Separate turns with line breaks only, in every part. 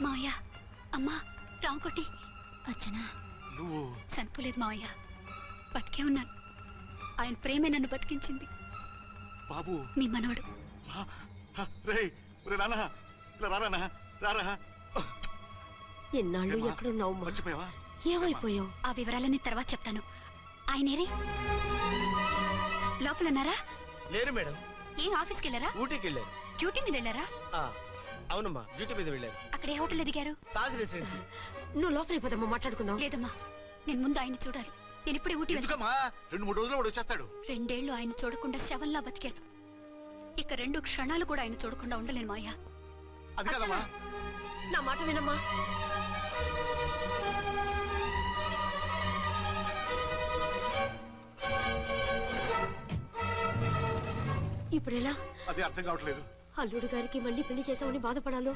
మావయ్య అమ్మా రాంకోటి
అర్చనా
నువ్వు
చనిపోలేదు మావయ్య, బతికే ఉన్నాను. ఆయన ప్రేమే నన్ను బతికించింది.
బాబు
మీ మనవడు.
ఎన్నాళ్ళు ఎక్కడున్నావు?
మర్చిపోయావా?
ఏమైపోయావు?
ఆ వివరాలన్నీ తర్వాత చెప్తాను. ఆయనేరి లోపల ఉన్నారా?
లేరు మేడం.
ఏం ఆఫీస్కి వెళ్ళారా?
ఊటీకి వెళ్ళారు.
డ్యూటీ మీద వెళ్ళారా?
అవునమ్మా, డ్యూటీ మీద వెళ్ళారు.
అక్కడ ఏ హోటల్ ఎదిగారు?
తాజ్ రెసిడెన్సీ.
నువ్వు లోపలికి పోదమ్మా, మాట్లాడుకుందాం.
లేదమ్మా, నేను ముందు ఆయన చూడాలి. నేను ఇప్పుడే ఊటీ వెళ్తాను.
2-3 రోజులు వాడు వచ్చేస్తాడు.
2 ఏళ్లు ఆయన చూడకుండా శవంలా బతికాను. ఇక 2 క్షణాలు కూడా ఆయన చూడకుండా ఉండలేను మాయా.
అది కాదమ్మా,
నా మాట వినమ్మా. ఇప్పుడు ఎలా?
అది అర్థం కావట్లేదు.
అల్లుడు గారికి మళ్ళీ పెళ్లి చేసామని బాధపడాలో,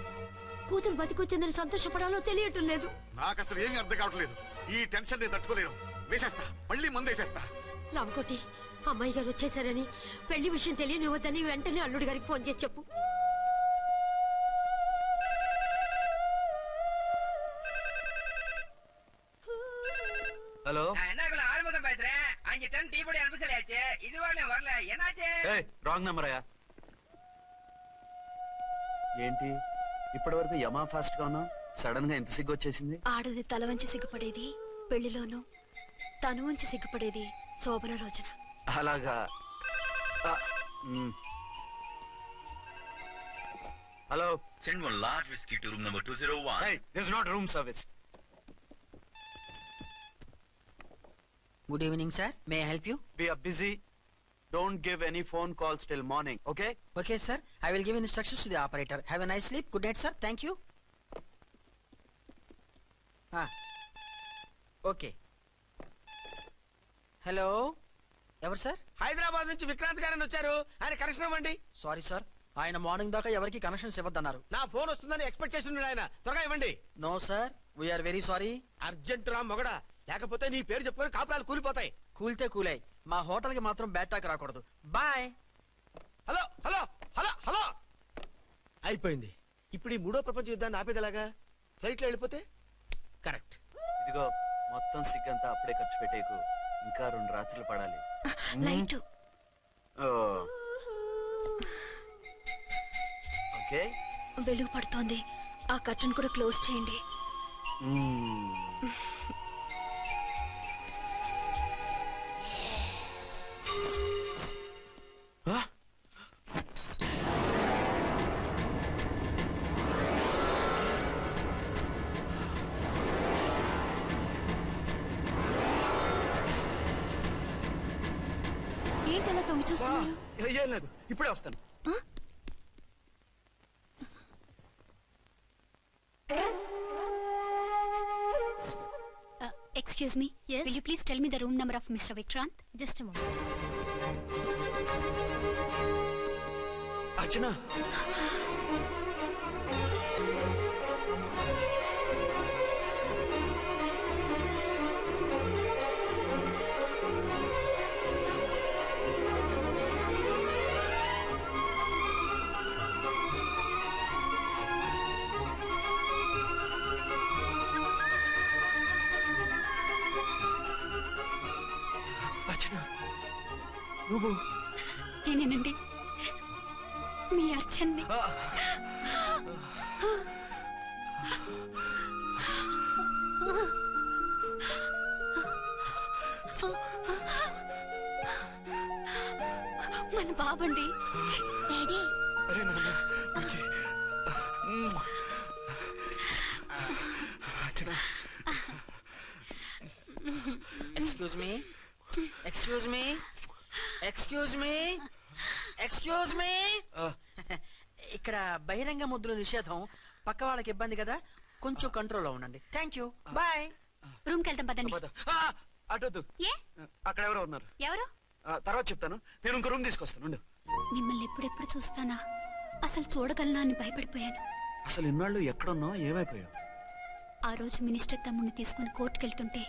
కూతురు బతికొచ్చిందని సంతోషపడాలో తెలియటం లేదు.
నాకు అసలు ఏమీ అర్థం కావట్లేదు. ఈ టెన్షన్ నేను తట్టుకోలేను. వేసేస్తా, మళ్ళీ మందేసేస్తా.
రామకోటి, అమ్మాయి గారు వచ్చేసారని, పెళ్లి విషయం తెలియనివ్వద్దని వెంటనే అల్లుడు గారికి ఫోన్ చేసి చెప్పు.
ஹலோ
என்ன ஆரம்பம் பேசுறேன். 5 டன் டீ பொடி அனுப்ப சொல்லியாச்சு. இது வரல என்னாச்சு?
రాంగ్ నెంబర్ అయ్యా. ఏంటి ఇప్పటి వరకు యమా ఫాస్ట్ గా ఉన్నావు, సడన్ గా ఎంత సిగ్గు వచ్చేసింది?
ఆడది తల వంచి సిగ్గుపడేది పెళ్లిలోనూ, తను వంచి సిగ్గుపడేది శోభన రోజున.
అలాగా. Hello,
Send one large whiskey to room number 201.
hey, this is not room service.
Good evening, sir. May I help you?
We are busy. Don't give any phone calls till morning, okay?
Okay, sir. I will give instructions to the operator. Have a nice sleep. Good night, sir. Thank you. Okay. Hello. ఎవరు sir?
Hyderabad నుంచి విక్రాంత్ గారని వచ్చారు. ఆయన connection ఇవ్వండి.
Sorry sir, ఆయన morning దాకా ఎవరికి connections ఇవ్వద్దన్నారు.
నా ఫోన్ వస్తుందని ఎక్స్పెక్ట్ చేసి ఉన్నాడు ఆయన. త్వరగా ఇవ్వండి.
No sir, we are very sorry.
Urgent రా మొగడా, లేకపోతే నీ పేరు చెప్పుకొని కాపురాలు కూలిపోతాయి.
కూల్తే కూలాయి, మా హోటల్ కి మాత్రం బ్యాడ్ టాక్ రాకూడదు. Bye.
Hello hello hello hello. అయిపోయింది. ఇప్పుడు ఈ 3వ ప్రపంచ యుద్ధాన్ని ఆపేదలాగా? ఫ్లైట్ లో వెళ్ళిపోతే కరెక్ట్.
ఇదిగో మొత్తం సిగ్గంతా అప్పుడే ఖర్చు పెట్టేకు, ఇంకా 2 రాత్రులు పడాలి.
లైట్
ఓకే,
వెలుగు పడుతోంది. ఆ కర్టన్ కూడా క్లోజ్ చేయండి. ఏంటలా తొంగి చూస్తున్నారు?
ఏం లేదు, ఇప్పుడే వస్తాను.
Excuse me. Yes. Will you please tell me the room number of Mr. Vikrant? Just a moment.
అర్చన, నువ్వు?
నేనేనండి, మీ అర్చన్ని. మన బాబండి. డాడీ.
అరే నాన్న, Archana.
Excuse me, excuse me, excuse me, excuse me. ఇక్కడ బహిరంగ ముద్దుల నిషేధం, పక్క వాళ్ళకి ఇబ్బంది కదా, కొంచెం కంట్రోల్లో ఉండండి. Thank you. బాయ్.
రూమ్ కి వెళ్తాం పదండి.
అటొద్దు, అక్కడ ఎవరో ఉన్నారు.
ఎవరు?
తర్వాత చెప్తాను. నేను ఇంకో రూమ్ తీసుకొస్తాను.
మిమ్మల్ని ఎప్పుడెప్పుడు చూస్తానా, అసలు చూడగలనా అని భయపడిపోయాను.
అసలు ఇన్నాళ్ళు ఎక్కడున్నావు, ఏమైపోయావు?
ఆ రోజు మినిస్టర్ తమ్ముడిని తీసుకుని కోర్టుకెళ్తుంటే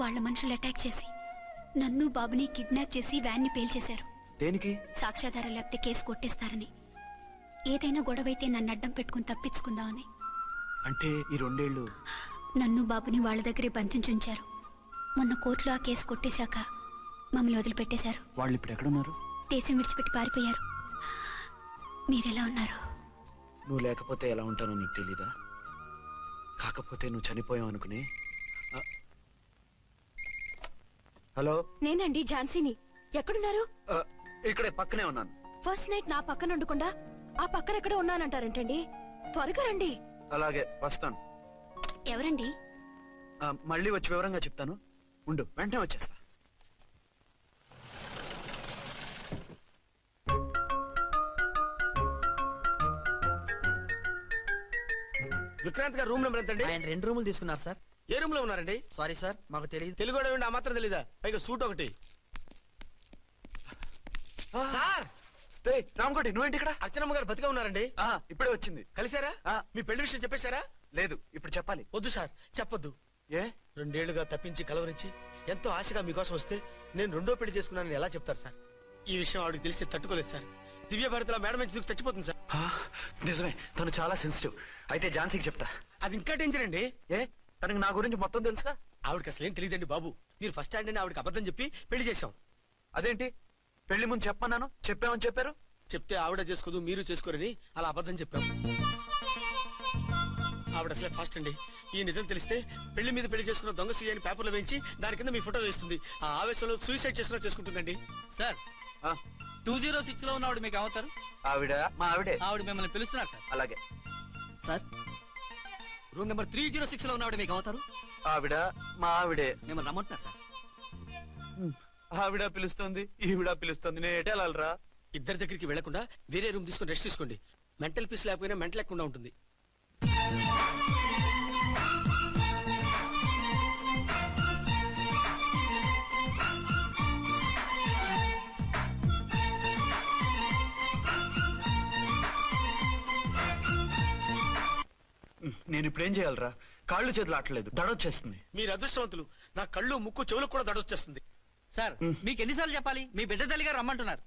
వాళ్ళ మనుషులు అటాక్ చేసి నన్ను బాబుని కిడ్నాప్ చేసి వ్యాన్ ని పేల్చేశారు.
దేనికి?
సాక్ష్యాధారాలు లేకపోతే కేసు కొట్టేస్తారని. ఏదైనా గొడవైతే నన్ను అడ్డం పెట్టుకుని తప్పించుకుందామని.
అంటే ఈ 2 ఏళ్ళు
నన్ను బాబుని వాళ్ళ దగ్గరే బంధించుంచారు. మొన్న కోర్టులో ఆ కేసు కొట్టేశాక మమ్మల్ని వదిలిపెట్టేశారు.
వాళ్ళు ఇప్పుడు ఎక్కడున్నారు?
దేశం విడిచిపెట్టి పారిపోయారు. మీరెలా ఉన్నారు?
నువ్వు లేకపోతే ఎలా ఉంటానో నీకు తెలీదా? కాకపోతే నువ్వు చనిపోయావు అనుకుని. హలో,
నేనండి ఝాన్సీని. ఎక్కడున్నారు?
ఇక్కడే పక్కనే ఉన్నాను.
ఫస్ట్ నైట్ నా పక్కన ఉండకుండా ఆ పక్కన ఎక్కడ ఉన్నానంటారేంటండి? త్వరగా రండి.
అలాగే వస్తాను.
ఎవరండి?
మళ్ళీ వచ్చి వివరంగా చెప్తాను. ఉండు, వెంటనే వచ్చేస్తా.
విక్రాంత్ గారు రూమ్ నెంబర్ ఎంతండి?
ఆయన 2 రూములు తీసుకున్నారు సార్.
ఏ రూమ్ లో ఉన్నారండి?
సారీ సార్, మాకు తెలియదు.
తెలుగు ఆ మాత్రం తెలీదా? పైగా సూట్ ఒకటి.
సార్
రామకోటి, నువ్వేంటి ఇక్కడ?
అర్చనమ్మ గారు బతిగా ఉన్నారండి.
ఇప్పుడే వచ్చింది.
కలిసారా?
ఆ.
మీ పెళ్లి విషయం చెప్పేశారా?
లేదు, ఇప్పుడు చెప్పాలి.
వద్దు సార్, చెప్పొద్దు.
ఏ?
2 ఏళ్లుగా తప్పించి కలవరించి ఎంతో ఆశగా మీకోసం వస్తే నేను 2వ పెళ్లి చేసుకున్నానని ఎలా చెప్తారు సార్? ఈ విషయం ఆవిడకి తెలిసి తట్టుకోలేదు సార్. దివ్య భారతిలో మేడం నుంచి దూకి చచ్చిపోతుంది సార్.
నిజమే, తను చాలా సెన్సిటివ్. అయితే ఝాన్సీకి చెప్తా.
అది ఇంకా డేంజర్ అండి.
ఏ? తనకి నా గురించి మొత్తం తెలుసుగా?
ఆవిడకి అసలు ఏం తెలియదండి బాబు. మీరు ఫస్ట్ హ్యాండ్ అని ఆవిడకి అబద్ధం చెప్పి పెళ్లి చేశాం.
అదేంటి? పెళ్లి ముందు చెప్పమన్నాను, చెప్పామని చెప్పారు.
చెప్తే ఆవిడ చేసుకోదు, మీరు చేసుకోరని అలా అబద్ధం చెప్పాం. ఆవిడ అసలే ఫాస్ట్ అండి. ఈ నిజం తెలిస్తే పెళ్లి మీద పెళ్లి చేసుకున్న దొంగ సీ అని పేపర్లో వేయించి దాని కింద మీ ఫోటో వేస్తుంది. ఆ ఆవేశంలో సూసైడ్ చేసుకుంటుందండి.
సార్, 206 లో ఉన్నవాడు మీకు అవుతారు.
ఆవిడ మా ఆవిడే.
ఆవిడ మిమ్మల్ని పిలుస్తున్నారు సార్.
అలాగే.
సార్, రూమ్ నెంబర్ 306 లో ఉన్నవాడు మీకు అవుతారు.
ఆవిడ మా ఆవిడే.
మిమ్మల్ని రమ్మంటున్నారు సార్.
ఆవిడ పిలుస్తుంది, ఈవిడ పిలుస్తుంది. నేను ఎటు వెళ్ళాలిరా?
ఇద్దరి దగ్గరికి వెళ్లకుండా వేరే రూమ్ తీసుకొని రెస్ట్ తీసుకోండి. మెంటల్ పీస్ లేకపోయినా మెంటల్ లేకుండా ఉంటుంది.
నేను ఇప్పుడు ఏం చేయాలరా? కాళ్ళు చేతులు ఆటలేదు, దడొచ్చేస్తుంది.
మీరు అదృష్టవంతులు. నా కళ్ళు, ముక్కు, చెవులకు కూడా దడొచ్చేస్తుంది.
సార్, మీకు ఎన్నిసార్లు చెప్పాలి? మీ బిడ్డ తల్లి గారు రమ్మంటున్నారు.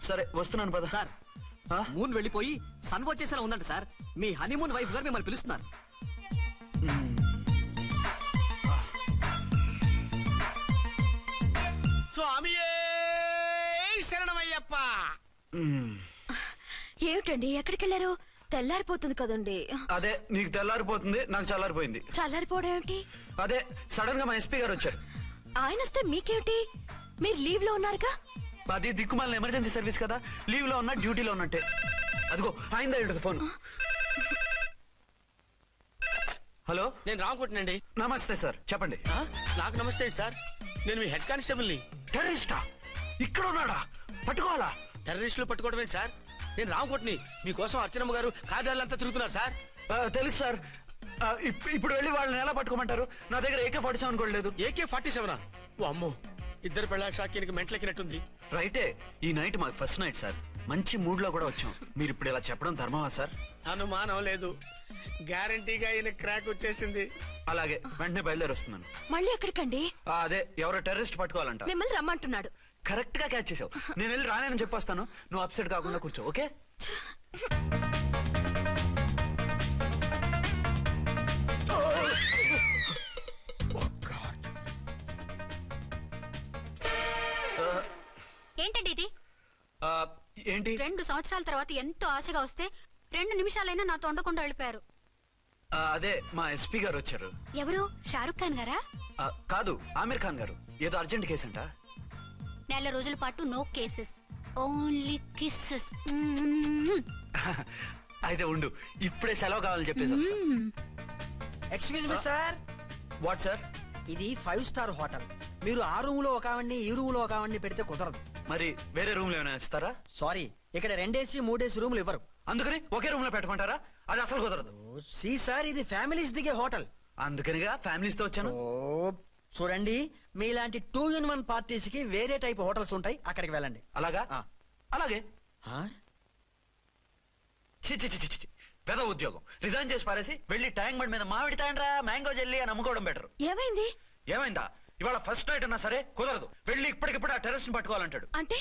సరే, వస్తున్నాను పద.
సార్, మూన్ వెళ్ళిపోయి సన్ వచ్చేసేలా ఉందంట సార్. మీ హనీమూన్ వైఫ్ గారు మిమ్మల్ని పిలుస్తున్నారు.
స్వామియే శరణమయ్యప్ప.
ఏమిటండి, ఎక్కడికి వెళ్ళారు? తెల్లారిపోతుంది కదండి.
అదే, నీకు తెల్లారిపోతుంది, నాకు చల్లారిపోయింది.
చల్లారిపోవడం ఏమిటి?
అదే, సడన్ గా మా ఎస్పీ గారు వచ్చారు.
ఆయన వస్తే మీకేమిటి? మీరు లీవ్ లో ఉన్నారుగా.
అది దిక్కుమాలిన ఎమర్జెన్సీ సర్వీస్ కదా, లీవ్ లో ఉన్నా డ్యూటీలో ఉన్నట్టే. అదిగో అయిందా ఉంటుంది ఫోన్. హలో,
నేను రామకోటినండి.
నమస్తే సార్, చెప్పండి.
నాకు నమస్తే సార్. నేను మీ హెడ్ కానిస్టేబుల్ని.
టెర్రరిస్టా? ఇక్కడ ఉన్నాడా? పట్టుకోవాలా?
టెర్రరిస్టులు పట్టుకోవడం ఏంటి సార్? నేను రామకోటిని. మీకోసం అర్చనమ్మ గారు కార్యాలయంతా తిరుగుతున్నారు సార్.
తెలుసు సార్. ఇప్పుడు వెళ్ళి వాళ్ళని ఎలా పట్టుకోమంటారు? నా దగ్గర AK-47 కూడా లేదు.
AK-47? ఓ అమ్మో, ఇద్దరు పెళ్ళ షాకీనికి మెంటలెక్కినట్టుంది.
రైటే, ఈ నైట్ మాకు ఫస్ట్ నైట్ సార్. మంచి మూడ్ లో కూడా వచ్చాం. మీరు ఇప్పుడు ఇలా చెప్పడం ధర్మమా సార్?
అనుమానం లేదు, గ్యారంటీగా ఈయన క్రాక్ వచ్చేసింది.
అలాగే, వెంటనే బయలుదేరి వస్తున్నాను.
మళ్ళీ ఎక్కడికండి?
అదే, ఎవరో టెర్రరిస్ట్ పట్టుకోవాలంట.
మిమ్మల్ని రమ్మంటున్నాడు.
కరెక్ట్ గా క్యాచ్ చేసావు. నేను వెళ్ళి రానని చెప్పొస్తాను, నువ్వు అప్సెట్ కాకుండా కూర్చో, ఓకే?
ఏంటండి ఇది?
ఏంటి?
2 సంవత్సరాల తర్వాత ఎంతో ఆశగా వస్తే 2 నిమిషాలైనా నాతో ఉండకుండా వెళ్ళిపోయారు.
అదే, మా ఎస్పీ గారు వచ్చారు.
ఎవరు? షారుఖ్ ఖాన్ గారా?
కాదు, ఆమీర్ ఖాన్ గారు. ఏదో అర్జెంట్ కేసు అంట.
4 రోజుల పాటు నో కేసెస్, ఓన్లీ కిస్సెస్.
అయితే ఉండు, ఇప్పుడే సెలవు కావాలని చెప్పేసి వస్తా.
Excuse me sir.
What sir?
ఇది 5 స్టార్ హోటల్. మీరు ఆ రూమ్ లో ఒక ఆవిడ్ని, ఈ రూమ్ లో ఒక ఆవిడ్ని పెడితే కుదరదు.
మరి వేరే రూమ్ లో ఏమైనా ఇస్తారా?
సారీ, ఇక్కడ 2 AC 3 AC రూములు ఇవ్వరు.
అందుకని ఒకే రూమ్ లో పెట్టమంటారా? అది అసలు కుదరదు.
సి సార్, ఇది ఫ్యామిలీస్ దిగే హోటల్.
అందుకనిగా ఫ్యామిలీస్ తో వచ్చాను.
చూడండి, మీలాంటి 2-in-1 పార్టీస్ కి వేరే టైప్ హోటల్స్ ఉంటాయి, అక్కడికి వెళ్ళండి.
అలాగా?
ఆ.
అలాగే.
ఆ?
చి చి చి చి చి. పెద్ద ఉద్యోగం రిజైన్ చేసి పారేసి వెళ్ళి ట్యాంక్ బండ్ మీద మామిడి తాండ్రా మ్యాంగో జెల్లీ అని అమ్ముకోవడం బెటర్.
ఏమైంది?
ఏమైందా? ఇవాళ ఫస్ట్ నైట్ ఉన్నా సరే కుదరదు. వెళ్ళి ఇప్పటికిప్పుడు ఆ టెర్రస్ ని పట్టుకోవాలంటాడు.
అంటే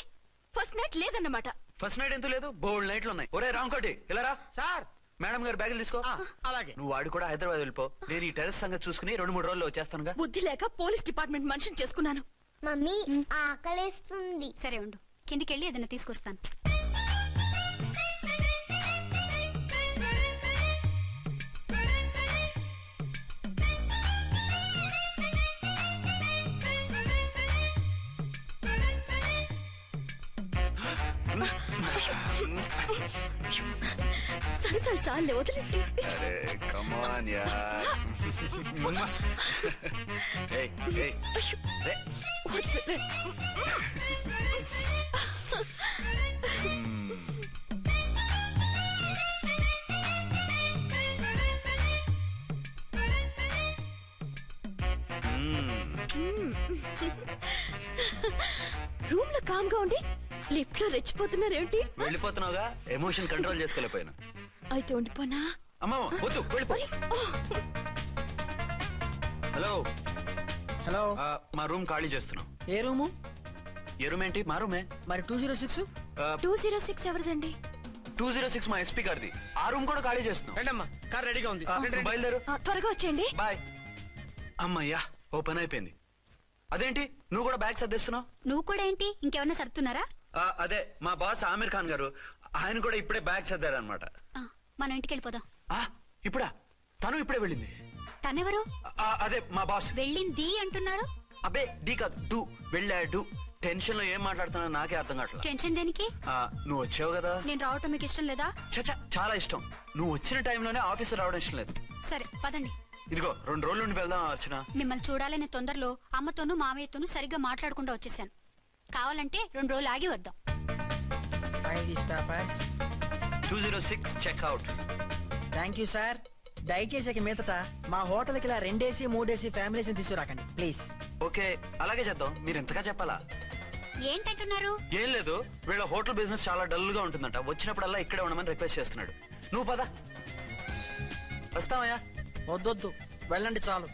ఫస్ట్ నైట్ లేదన్నమాట.
ఫస్ట్ నైట్ ఎందుకు లేదు? బోల్డ్ నైట్లు ఉన్నాయి. ఒరే రాంకోటి, ఇలా రా.
సార్,
మేడం గారు బ్యాగులు తీసుకో.
అలాగే.
నువ్వు వాడు కూడా హైదరాబాద్ వెళ్ళిపో. నేను ఈ టెరెస్ సంగతి చూసుకుని 2-3 రోజుల్లో వచ్చేస్తానుగా.
బుద్ధి లేక పోలీస్ డిపార్ట్మెంట్ మనిషిని చేసుకున్నాను.
మమ్మీ ఆకలేస్తుంది.
సరే ఉండు, కిందికి వెళ్ళి ఏదైనా తీసుకొస్తాను.
సరే చాలే వదిలే.
అరే కమాన్ యార్. ఏయ్ ఏయ్ రే.
రూమ్ లో కామ్ గా ఉండి లిఫ్ట్ లో రెచ్చిపోతున్నారేంటి?
వెళ్ళిపోతున్నావుగా, ఎమోషన్ కంట్రోల్ చేసుకోలేకపోయినా.
అయితే ఉండిపోనా?
అమ్మా వద్దు, వెళ్ళిపో. హలో
హలో,
మా రూమ్ ఖాళీ చేస్తున్నాం.
ఏ రూము?
ఏ రూమ్ ఏంటి? మా రూమే.
మరి 206?
206 ఎవరిదండి?
206 మా ఎస్పీ గారిది. ఆ రూమ్ కూడా ఖాళీ చేస్తున్నాం.
రండమ్మా, కార్ రెడీగా ఉంది. రండి.
బయలుదేరు.
త్వరగా వచ్చేయండి.
బాయ్. అమ్మయ్యా, ఓ పని అయిపోయింది. అదేంటి నువ్వు కూడా బ్యాగ్ సర్దేస్తున్నావు?
నువ్వు కూడా ఏంటి, ఇంకెవరన్నా సర్దుతున్నారా?
అదే మా బాస్ ఆమీర్ ఖాన్ గారు, ఆయన కూడా ఇప్పుడే బ్యాగ్ సర్దారనమాట.
మనం ఇంటికి వెళ్ళిపోదాం.
ఇప్పుడా? తను ఇప్పుడే వెళ్ళింది.
తనెవరు?
అదే మా బాస్.
వెళ్ళింది అంటున్నారు.
అబ్బే డీ కాదు, డూ. వెళ్ళాడు. టెన్షన్ లో ఏం మాట్లాడుతున్నా నాకే అర్థం కావట్లేదు.
టెన్షన్ దేనికి?
నువ్వు వచ్చావు కదా.
నేను రావటం మీకు ఇష్టం లేదా?
చచ్చా, చాలా ఇష్టం. నువ్వు వచ్చిన టైంలోనే ఆఫీసర్ రావడం ఇష్టం లేదు.
సరే పదండి.
ఇదిగో 2 రోజుల నుండి వెళ్దాం అర్చన.
మిమ్మల్ని చూడాలనే తొందరలో అమ్మతోనూ మామయ్యతోనూ సరిగ్గా మాట్లాడకుండా వచ్చేసాను. కావాలంటే 2 రోజులు ఆగి వద్దాం.
206 చెక్అవుట్.
Thank you sir. దయచేసి ఇక మీదట మా హోటల్కి ఇలా 2 AC 3 AC ఫ్యామిలీస్ తీసుకురాకండి ప్లీజ్.
ఓకే, అలాగే చేద్దాం. మీరు ఎంతగా చెప్పాలా?
ఏంటంటున్నారు?
ఏం లేదు, వీళ్ళ హోటల్ బిజినెస్ చాలా డల్ గా ఉంటుందంట. వచ్చినప్పుడల్లా ఇక్కడే ఉండమని రిక్వెస్ట్ చేస్తున్నాడు. నువ్వు పద. వస్తావయ్యా?
వద్దొద్దు, వెళ్ళండి చాలు.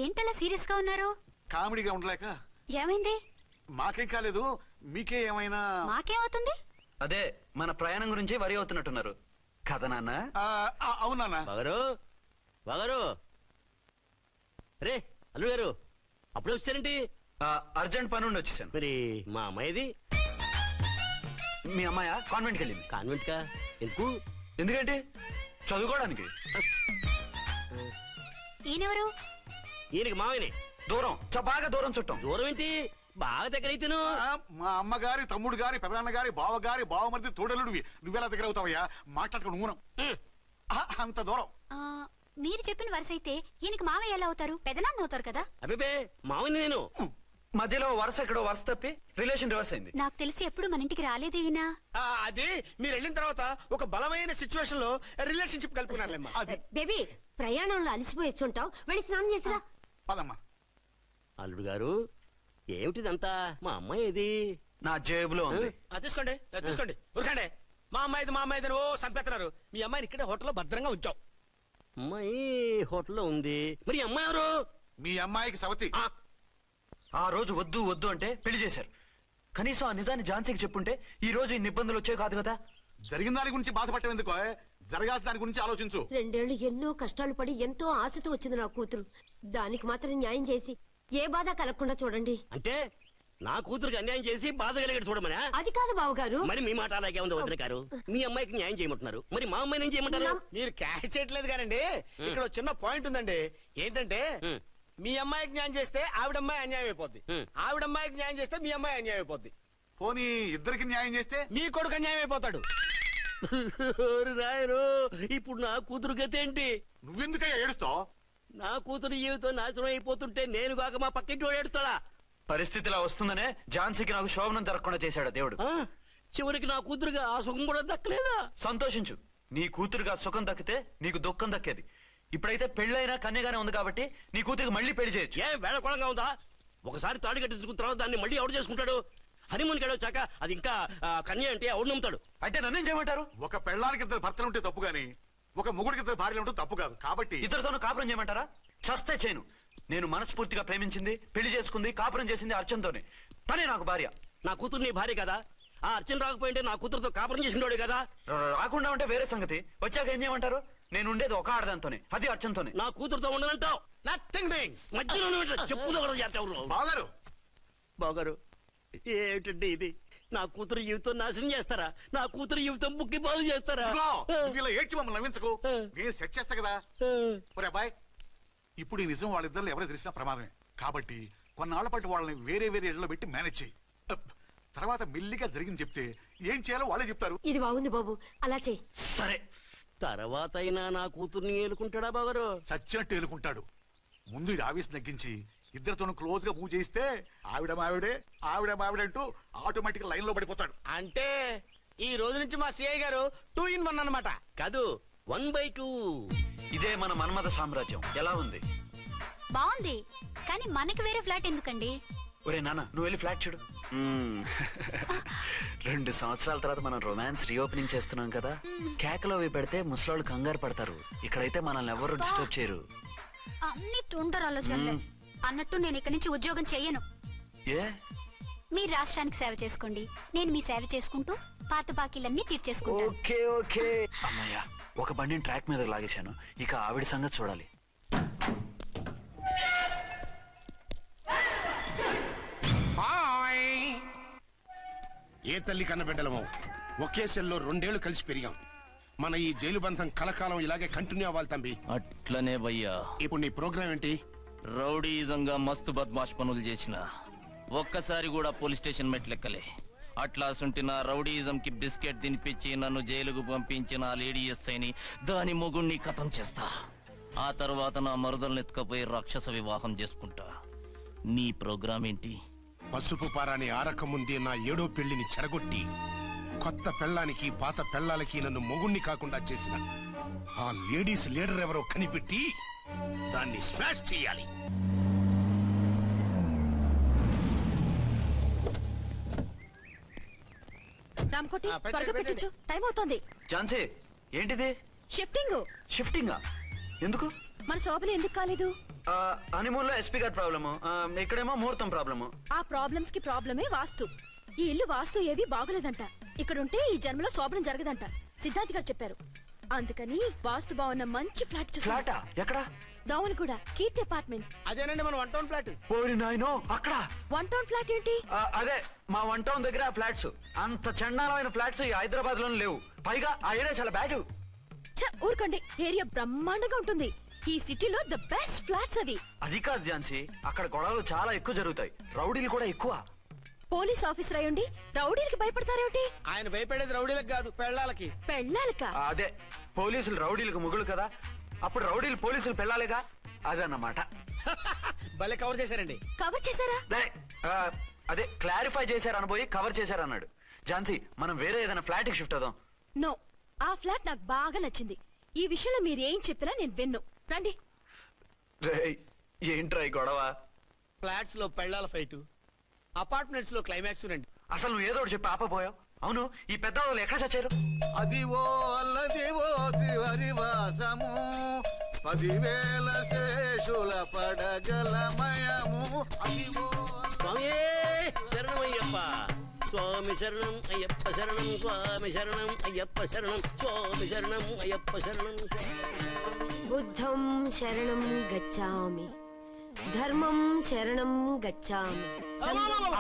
ఏంటలా సీరియస్ గా ఉన్నారు?
కామెడీగా ఉండలేక.
ఏమైంది?
మాకేం కాలేదు, మీకే ఏమైనా?
మాకేమవుతుంది?
అదే మన ప్రయాణం గురించి వరి అవుతున్నట్టున్నారు కదా నాన్న?
అవునా?
బాగారు రే అల్లు గారు, అప్పుడే వచ్చారేంటి?
అర్జెంట్ పని ఉండి వచ్చేసాను.
మరి మా అమ్మాయిది?
మీ అమ్మాయ కాన్వెంట్కి వెళ్ళింది.
కాన్వెంట్ కా? ఎందుకు?
ఎందుకంటే చదువుకోవడానికి.
ఈయనెవరు?
ఈయనకి మామయ్యనే.
దూరం, బాగా దూరం చుట్టాం.
దూరం ఏంటి, బాగా దగ్గర అయితేను.
మా అమ్మగారి, తమ్ముడు గారి, పెదనాన్న గారి, బావగారి, బావమరిది, తోడలుడివి. నువ్వెలా దగ్గర అవుతావయ్యా? మాట్లాడుకుని ఊనం. అంత దూరం.
మీరు చెప్పిన వరుస అయితే ఈయనకి మామయ్య ఎలా అవుతారు? పెదనాన్న అవుతారు కదా.
అబ్బే మామయ్య నేను.
మధ్యలో వరుస ఎక్కడో వరుస తప్పి రిలేషన్ రివర్స్ అయింది.
నాకు తెలిసి ఎప్పుడు మన ఇంటికి రాలేదు ఈయన.
అది మీరు వెళ్ళిన తర్వాత ఒక బలమైన సిచ్యువేషన్ లో రిలేషన్షిప్ కలుపుకున్నారులేమ్మా.
అది
బేబీ, ప్రయాణంలో అలసిపోయి వచ్చుంటావు, వెళ్ళి స్నానం చేసిరా.
పదమ్మా.
అల్లుడు గారు, ఏమిటిదంతా? మా అమ్మాయి ఏది?
నా జేబులో ఉంది.
తీసుకోండి తీసుకోండి, ఉరకండి. మా అమ్మాయిది ఓ సంపేస్తున్నారు. మీ అమ్మాయిని ఇక్కడే హోటల్లో భద్రంగా ఉంచాం. అమ్మాయి హోటల్లో ఉంది, మరి అమ్మాయి ఎవరు?
మీ అమ్మాయికి సవతి.
ఆ రోజు వద్దు వద్దు అంటే పెళ్లి చేశారు. కనీసం ఆ నిజాన్ని ఝాన్సీకి చెప్పుంటే ఈ రోజు ఇన్ని ఇబ్బందులు వచ్చాయి కాదు కదా.
జరిగిన దాని గురించి బాధపడటం ఎందుకో, జరగాల్సిన దాని గురించి ఆలోచించు.
2 ఏళ్లు ఎన్నో కష్టాలు పడి ఎంతో ఆశతో వచ్చింది నా కూతురు. దానికి మాత్రం న్యాయం చేసి ఏ బాధ కలగకుండా చూడండి.
అంటే నా కూతురికి అన్యాయం చేసి బాధ కలిగేది చూడమనా?
అది కాదు బావగారు.
మరి మీ మాట అలాగే ఉంది వదిన గారు. మీ అమ్మాయికి న్యాయం చేయమంటున్నారు, మరి మా అమ్మాయిని ఏం చేయమంటారు? మీరు క్యాచ్ చేయట్లేదు కానండి. ఇక్కడ చిన్న పాయింట్ ఉందండి. ఏంటంటే మీ అమ్మాయికి న్యాయం చేస్తే ఆవిడమ్మాయి అన్యాయం అయిపోద్ది, ఆవిడమ్మాయికి న్యాయం చేస్తే మీ అమ్మాయి అన్యాయం అయిపోద్ది.
పోనీ ఇద్దరికి న్యాయం చేస్తే
మీ కొడుకు అన్యాయం అయిపోతాడు. రాయరు, ఇప్పుడు నా కూతురు గతి ఏంటి?
నువ్వెందుకయ్యా ఏడుస్తావు?
నా కూతురు జీవితం నాశనం అయిపోతుంటే నేను కాక మా పక్కింటి వాడు ఏడుస్తాడా?
పరిస్థితిలా వస్తుందనే ఝాన్సీకి నాకు శోభనం జరగకుండా చేశాడు దేవుడు.
చివరికి నా కూతురుగా ఆ సుఖం కూడా దక్కలేదా?
సంతోషించు, నీ కూతురుగా సుఖం దక్కితే నీకు దుఃఖం దక్కేది. ఇప్పుడైతే పెళ్ళైనా కన్యగానే ఉంది కాబట్టి నీ కూతురికి మళ్ళీ పెళ్లి చేయొచ్చు.
ఏ వేళకోళంగా ఉందా? ఒకసారి తాడు కట్టించుకున్న తర్వాత దాన్ని మళ్ళీ ఎవడు చేసుకుంటాడు? హనీమూన్ కి వచ్చాక అది ఇంకా కన్య అంటే ఎవడు నమ్ముతాడు?
అయితే నన్నేం చేయమంటారు?
ఒక పెళ్ళానికి 2 భర్తలు ఉంటే తప్పు గాని, ఒక మొగుడికి 2 భార్యలు ఉంటే తప్పు కాదు. కాబట్టి
ఇద్దరితోనూ కాపురం చేయమంటారా? చస్తే చేయను. నేను మనస్ఫూర్తిగా ప్రేమించింది, పెళ్లి చేసుకుంది, కాపురం చేసింది అర్చనతోనే. తనే నాకు భార్య.
నా కూతురు నీ భార్య కదా? ఆ అర్చన రాకపోయింటే నా కూతురుతో కాపురం చేసినోడే కదా?
రాకుండా ఉంటే వేరే సంగతి. వచ్చాక ఏం చేయమంటారు? నేను ఉండేది ఒక ఆడదాంతోనే, అది అర్చనతోనే.
నా కూతురుతో ఉండనంటావు. Nothing doing. మధ్యలో చెప్పుదో కూడా చేస్తావు.
బాగారు
బాగారు ఏమిటండి ఇది? నా కూతురు జీవితం నాశనం చేస్తారా? నా కూతురు జీవితం ముక్కి పాలు చేస్తారా?
నువ్వు ఇలా ఏడ్చి మమ్మల్ని నవ్వించకు. నేను సెట్ చేస్తా కదా. ఒరే అబ్బాయి, ఇప్పుడు ఈ నిజం వాళ్ళిద్దరు ఎవరో తెలిసినా ప్రమాదమే. కాబట్టి కొన్నాళ్ల పాటు వాళ్ళని వేరే వేరే ఇళ్లలో పెట్టి మేనేజ్ చేయి. తర్వాత మెల్లిగా జరిగింది చెప్తే ఏం చేయాలో వాళ్ళే చెప్తారు.
ఇది బాగుంది బాబు, అలా చెయ్యి.
సరే.
తర్వాత అయినా నా కూతుర్ని ఏలుకుంటాడా బాగారు?
చచ్చినట్టు ఏలుకుంటాడు. ముందు ఈ ఆవేశం తగ్గించి ఇద్దరితోనూ క్లోజ్ గా మూవ్ చేయిస్తే ఆవిడ మావిడంటూ ఆటోమేటిక్ లైన్ లో పడిపోతాడు.
అంటే ఈ రోజు నుంచి మా సిఐ గారు 2 in 1 అన్నమాట. కాదు 1/2.
ఇదే మన మన్మథ సామ్రాజ్యం. ఎలా ఉంది?
బాగుంది, కానీ మనకి వేరే ఫ్లాట్ ఎందుకండి?
ఒరే నాన్న, నువ్వు వెళ్ళి ఫ్లాట్ చూడు. 2 సంవత్సరాల తర్వాత మనం రొమాన్స్ రీఓపెనింగ్ చేస్తున్నాం కదా. కేకలో అవి పెడితే ముసలాళ్ళు కంగారు పడతారు. ఇక్కడైతే మనల్ని ఎవరు డిస్టర్బ్ చేయరు.
అన్ని తొందర ఆలోచనలే. అన్నట్టు నేను ఇక్కడి నుంచి ఉద్యోగం చెయ్యను.
ఏ?
మీరు రాష్ట్రానికి సేవ చేసుకోండి, నేను మీ సేవ చేసుకుంటూ పాత బాకీలన్నీ తీర్చేసుకుంటాను.
Okay okay. అమ్మయ్య, ఒక బండిని ట్రాక్ మీద లాగేశాను. ఇక ఆవిడ సంగతి చూడాలి.
ఏ తల్లి కన్న బిడ్డలమో ఒకే సెల్లో 2 ఏళ్లు కలిసి పెరిగాం. మన ఈ జైలు బంధం కలకాలం ఇలాగే కంటిన్యూ అవ్వాలి తంబి.
అట్లనే భయ్యా.
ఇప్పుడు నీ ప్రోగ్రామ్ ఏంటి?
రౌడీజంగా మస్తు బద్మాష్ పనులు చేసిన ఒక్కసారి కూడా పోలీస్ స్టేషన్ మెట్లెక్కలే. అట్లా సుంటి నా రౌడీజం కి బిస్కెట్ తినిపించి నన్ను జైలుకు పంపించిన లేడీ ఎస్ఐని దాని మొగుణ్ణి ఖతం చేస్తా. ఆ తర్వాత నా మరుదల్ని ఎత్తుకపోయి రాక్షస వివాహం చేసుకుంటా. నీ ప్రోగ్రామ్ ఏంటి?
పసుపు పారాని ఆరక ముందే నా 7వ పెళ్లిని చెరగొట్టి కొత్త పెళ్ళానికి పాత పెళ్ళాలకి నన్ను మొగుణ్ణి కాకుండా చేసిన ఆ లేడీస్ లీడర్ ఎవరో కనిపెట్టి దాన్ని స్మాష్ చేయాలి.
రామ్కోటి, త్వరగా పెట్టించు, టైం అవుతోంది.
ఝాన్సీ, ఏంటిది?
షిఫ్టింగ్.
షిఫ్టింగా? ఎందుకు?
మన శోభన ఎందుకు కాలేదు?
హనీమూన్ లో ఎస్పీ గారి ప్రాబ్లము, ఇక్కడేమో ముహూర్తం ప్రాబ్లము.
ఆ ప్రాబ్లమ్స్ కి ప్రాబ్లమే వాస్తు. ఈ ఇల్లు వాస్తు ఏవి బాగోలేదంట. ఇక్కడుంటే ఈ జన్మలో శోభనం జరగదంట సిద్ధాంతి గారు చెప్పారు. అందుకని వాస్తు బాగున్న మంచి ఫ్లాట్ చూసా.
ఫ్లాటా? ఎక్కడ?
దౌన్ కూడా కీర్తి అపార్ట్మెంట్స్.
అదేనండి మన 1 టౌన్ ఫ్లాట్.
ఓరి నాయనో, అక్కడ
1 టౌన్ ఫ్లాట్ ఏంటి?
అదే మా 1 టౌన్ దగ్గర ఫ్లాట్స్. అంత చండాలమైన ఫ్లాట్స్ ఈ హైదరాబాద్ లో లేవు. పైగా ఆ ఏరియా చాలా బ్యాడ్.
ఊరుకోండి, ఏరియా బ్రహ్మాండంగా ఉంటుంది. ఈ సిటీలో ద బెస్ట్ ఫ్లాట్స్ అవి.
అది కాదు ఝాన్సీ, అక్కడ గొడవలు చాలా ఎక్కువ జరుగుతాయి. రౌడీలు కూడా ఎక్కువ.
పోలీస్ ఆఫీసర్ అయ్యుండి రౌడీలకి భయపడతారేమిటి?
ఆయన భయపడేది రౌడీలకు కాదు, పెళ్ళాలకి.
పెళ్ళాలకా?
అదే, పోలీసులు రౌడీలకు మొగులు కదా, అప్పుడు రౌడీలు పోలీసులు పెళ్ళాలిగా, అదన్నమాట.
భలే కవర్ చేశారండి.
కవర్ చేశారా?
అదే క్లారిఫై చేశారనబోయి కవర్ చేశారన్నాడు. ఝాన్సీ, మనం వేరే ఏదైనా ఫ్లాట్ కి షిఫ్ట్ అవుదాం.
నో, ఆ ఫ్లాట్ నాకు బాగా నచ్చింది. ఈ విషయంలో మీరు ఏం చెప్పినా నేను విన్ను. రండి.
ఏంట్రా ఈ గొడవ?
ఫ్లాట్స్ లో పెళ్ళాల ఫైట్, అపార్ట్మెంట్స్ లో క్లైమాక్స్ రండి.
అసలు నువ్వు ఏదో ఒకటి చెప్పి ఆపపోయావు. అవును, ఈ పెద్ద వాళ్ళు ఎక్కడ చచ్చారు?
అదివో అల్లదివో త్రివరివాసము 10,000 శేషుల పడగలమయము. అదివో
స్వామి శరణమయ్యప్ప, స్వామి శరణం అయ్యప్ప శరణం, స్వామి శరణం అయ్యప్ప శరణం, స్వామి శరణం అయ్యప్ప శరణం.
బుద్ధం శరణం గచ్చామి, ధర్మం శరణం గచ్చామి.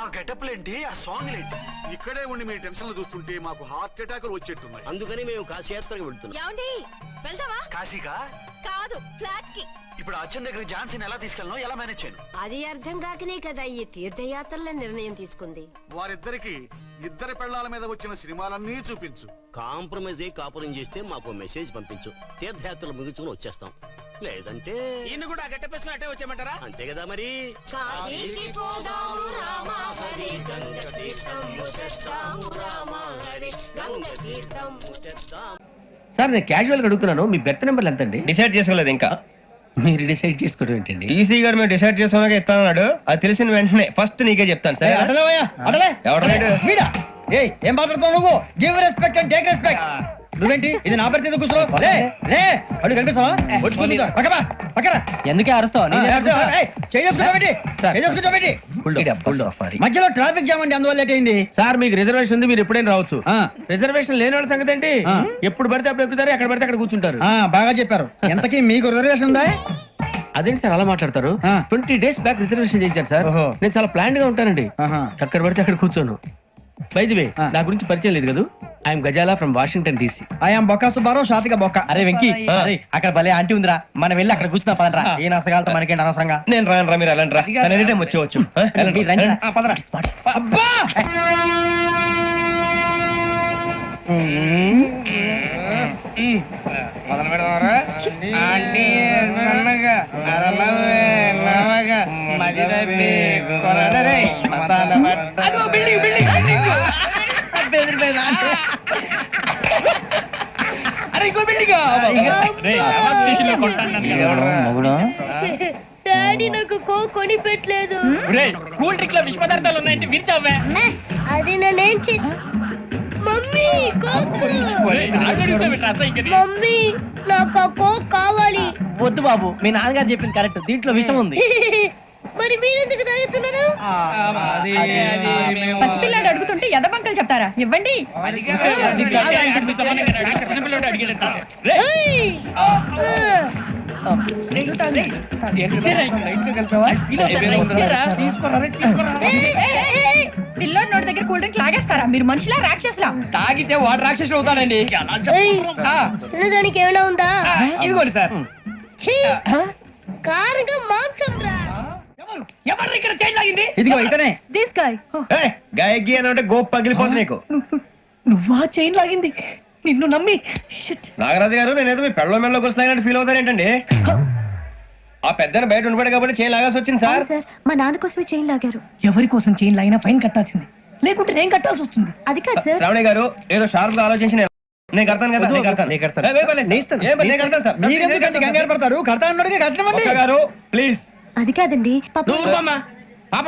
ఆ గెటప్లేంటి, ఆ సాంగ్ ఏంటి?
ఇక్కడే ఉండి మీ టెన్షన్లు చూస్తుంటే మాకు హార్ట్ అటాకులు వచ్చేట్టున్నాయి.
అందుకని మేము కాశీయాత్రకు వెళ్తున్నాం.
ఏమండి, వెళ్దామా?
కాశీకా?
కాదు, ఫ్లాట్ కి.
ఇప్పుడు అర్జున్ దగ్గర ఝాన్సీని ఎలా తీసుకెళ్ళను, ఎలా మేనేజ్ చేయను?
అది అర్థం కాకనే కదా ఈ తీర్థయాత్రల నిర్ణయం తీసుకుంది.
వారిద్దరికి ఇద్దరి పెళ్లాల మీద వచ్చిన సినిమాలన్నీ చూపించు.
కాంప్రమైజ్ అయ్యి కాపురం చేస్తే మాకు మెసేజ్ పంపించు. తీర్థయాత్రలు ముగించుకుని వచ్చేస్తాం. లేదంటే ఇన్ని కూడా గట్టెప్పేసుకుని అట్టే వచ్చేయమంటారా? అంతే కదా మరి.
సార్, నేను క్యాజువల్ గా అడుగుతున్నాను, మీ బెర్త్ నెంబర్లు ఎంత అండి?
డిసైడ్ చేసుకోలేదు ఇంకా.
మీరు డిసైడ్ చేసుకోవడం ఏంటండి?
టీసీ గారు మేము డిసైడ్ చేసుకున్నాక ఇస్తానన్నాడు. అది తెలిసిన వెంటనే ఫస్ట్ నీకే చెప్తాను. సరే
ఏం మాట్లాడుతావు నువ్వు? Give respect and take respect.
నువ్వేంటి ఇది నా పరిస్థితి కూర్చో రే రే అడుగు కనిపిస్తావా వచ్చి కూర్చుంటా పక్కపా పక్కరా ఎందుకే అరుస్తావు మధ్యలో ట్రాఫిక్ జామ్ అండి అందువల్ల లేట్ అయింది.
సార్ మీకు రిజర్వేషన్ ఉంది, మీరు ఎప్పుడైనా రావచ్చు. రిజర్వేషన్ లేని వాళ్ళ సంగతి ఏంటి? ఎప్పుడు పడితే అప్పుడు ఎక్కుతారు, ఎక్కడ పడితే అక్కడ కూర్చుంటారు.
బాగా చెప్పారు. ఎంతకీ మీకు రిజర్వేషన్ ఉందా?
అదేంటి సార్ అలా మాట్లాడతారు? 20 days బ్యాక్ రిజర్వేషన్ చేయించారు సార్. నేను చాలా ప్లాన్డ్ గా ఉంటానండి. అక్కడ పడితే అక్కడ కూర్చోను. బై ది వే, నా గురించి పరిచయం లేదు కదా. I'm Ghazala from Washington DC.
I'm Bokka Subbarao, షార్ట్గా బొక్క. అరే వెంకీ, అరే అక్కడ భలే ఆంటీ ఉందిరా, మనం వెళ్ళి అక్కడ కూర్చున్నా పదరా. ఏ నసగాలతో మనకేంటి అనవసరంగా.
నేను రాను రా, మీరు వెళ్ళండి రా. తను ఎనీ టైం వచ్చేవచ్చు.
పదరా. అబ్బా మొదలు పెడదామరా. ఆంటీ సన్నగా అరలవే నవగా మదిరబి కొరడరే మతాల అదో బిల్డింగ్ బిల్డింగ్ బిల్డింగ్ బెదిరిపోయింది ఆంటీ. అరే ఇంకో బిల్డింగ్
డాడీ నాకు కొని పెట్టలేదు.
కూల్ డ్రింక్ లో విష పదార్థాలు ఉన్నాయంటే విరిచావే.
అది నేనేం మమ్మీ కోక్. మమ్మీ నాకు ఆ కోక్ కావాలి.
వద్దు బాబు, మీ నాన్నగారు చెప్పింది కరెక్ట్, దీంట్లో విషం ఉంది.
మరి మీరెందుకు తాగుతున్నారు?
పసిపిల్లాడు అడుగుతుంటే ఎదబంకలు చెప్తారా? ఇవ్వండి. పిల్లోడి నోటి దగ్గర కూల్ డ్రింక్ లాగేస్తారా? మీరు మనుషులా రాక్షసులా?
తాగితే వాడు రాక్షసుడు అవుతాడండి.
తినడానికి ఏమైనా ఉందా?
ఇదిగోండి సార్.
కారంగా మాంసం రా.
ఎవరు ఇక్కడ చైన్ లాగింది? ఇదిగో ఇతనే.
This guy.
గాయకి అని అంటే గోప్ పగిలిపోతుంది నీకు.
నువ్వా చైన్ లాగింది? నిన్ను నమ్మి.
నాగరాజు గారు, నేనేదో మీ పెళ్ళ మెళ్ళ గురిసినట్టు ఫీల్ అవుతారేంటండి? ఆ పెద్దని బయట ఉండిపోయాడు కాబట్టి చైన్ లాగాల్సి వచ్చింది సార్.
మా నాన్న కోసమే చైన్ లాగారు.
ఎవరి కోసం చైన్ లాగినా ఫైన్ కట్టాల్సింది, లేకుంటే నేను కట్టాల్సి వస్తుంది.
అది కాదు సార్.
శ్రావణి గారు ఏదో షార్ప్ గా ఆలోచించి నేను కడతాను కదా.
మీరెందుకంటే కంగారు పడతారు? కడతా అన్నాడుగా కట్టమండి
గారు ప్లీజ్.
అది కాదండి
పాపం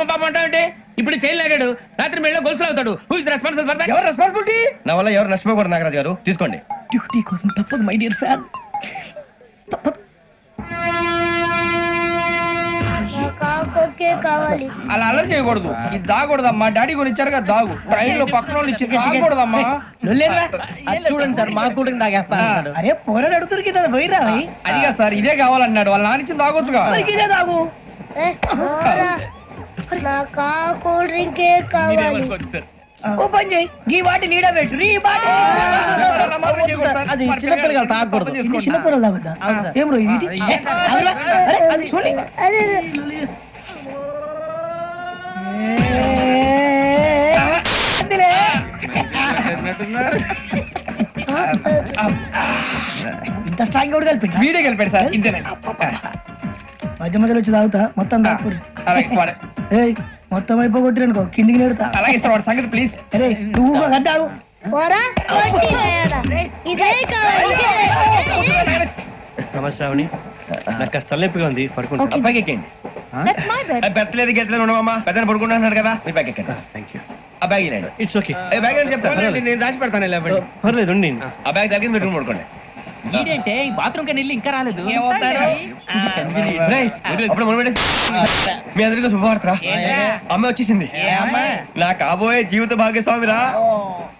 పాపం అంటావంటే ఇప్పుడు చైన్ లాగాడు, రాత్రి మెళ్ళ గొలుసులు అవుతాడు. Who is responsible for that?
ఎవరు రెస్పాన్సిబిలిటీ?
నా వల్ల ఎవరు నష్టపోకూడదు నాగరాజు గారు, తీసుకోండి.
డ్యూటీ కోసం తప్పదు మై డియర్ ఫ్యాన్, తప్పదు.
కావాలి.
అలా అల్లరి చేయకూడదు. ఇది దాగకూడదమ్మా. డాడీ కూడా ఇచ్చారు కదా దాగు. ట్రైన్ లో పక్కన వాళ్ళు ఇచ్చి దాగకూడదమ్మా. చూడండి సార్, మా కూడా తాగేస్తా. అరే పోరాడు అడుగుతారు కదా, పోయిరా. అదిగా సార్, ఇదే కావాలన్నాడు. వాళ్ళ నానిచ్చింది తాగొచ్చుగా. ఇదే తాగు.
నాకు కూల్ డ్రింకే కావాలి.
ఓ పని చేయి, ఈ వాటి లీడ పెట్టు. అది చిన్నపిల్లలు తాగకూడదు. చిన్నపిల్లలు తాగుతా. ఏం రో ఇది? ఇంత స్ట్రాంగ్ కూడా కలిపి వీడే కలిపాడు సార్. ఇంతేనే మధ్య మధ్యలో వచ్చి తాగుతా. మొత్తం తాగకూడదు. మొత్తం అయిపోగొట్టిరనుకో కిందికి నేడుతా. అలాగే సార్, వాడి సంగతి ప్లీజ్. అరే నువ్వు తాగు.
ఇదే కావాలి.
నమస్తే శ్రావణి, నాకు కాస్త తలెప్పిగా ఉంది, పడుకుంటా. అబ్బాయికి ఎక్కండి. పెట్టలేదు గెట్టలేదు ఉండవమ్మా, పెద్దని పడుకుంటున్నాడు కదా. మీ బ్యాగ్ ఎక్కండి. Thank you. ఆ బ్యాగ్ ఇలాండి. It's okay. బ్యాగ్ అని చెప్తాను, నేను దాచి పెడతాను. పర్లేదు ఉండి. ఆ బ్యాగ్ తగ్గింది పెట్టుకుని పడుకోండి.
ఏంటంటే బాత్రూమ్ కని వెళ్ళి ఇంకా రాలేదు.
అప్పుడు మీ అందరికీ శుభవార్తరా, అమ్మాయి వచ్చేసింది. నా కాబోయే జీవిత భాగ్యస్వామిరా.